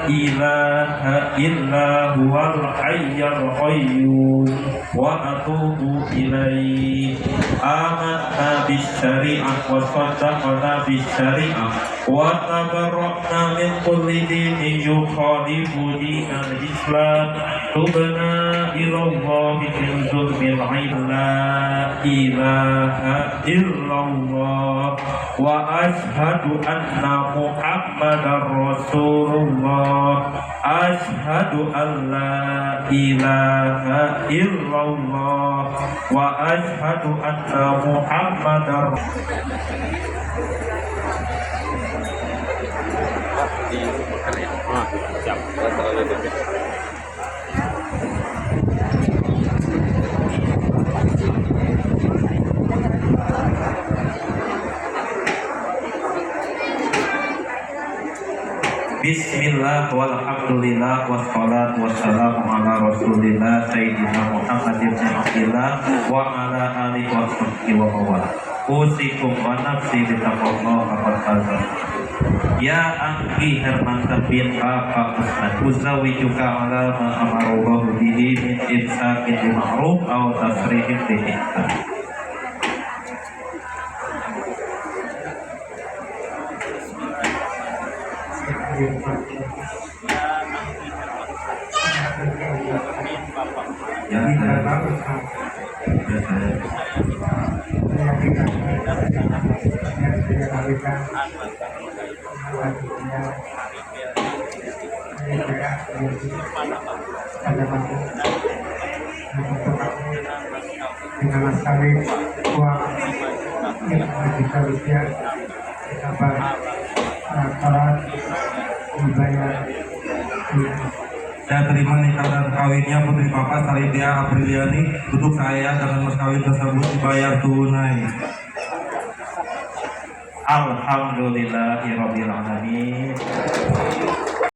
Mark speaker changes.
Speaker 1: ilaha illa huwal hayyul qayyum wa atubu ilaihi. Amanna bisyari'ah wa saddaqna bisyari'ah wa tabarra'na min kulli dinin yukhalifu dinal Islam. Tubna ilallahi min zulmil la ilaha illallah wa ashhadu anna Muhammadar Rasulullah. Ashhadu an la ilaha illallah wa ashhadu anna Muhammadar Bismillah walhamdulillah wassalatu wassalamu ala rasulillah sayyidina Muhammad ibn Abdillah wa ala alihi wa sahbihi wa mawala. Usikum wa nafsi bitaqwallah faqad. Ya akhi Herman bin Pak Usman uzawijuka ala ma amarallahu bihi min imsakin bil ma'ruf aw tasrihim bi ihsan.
Speaker 2: dengan sekali uang kita rupiah kita para dibayar.
Speaker 3: Saya terima nikah dan kawinnya putri Papa Salidia Apriliani. Untuk saya dengan mas kawin tersebut dibayar tunai.
Speaker 1: Alhamdulillahirabbil alamin.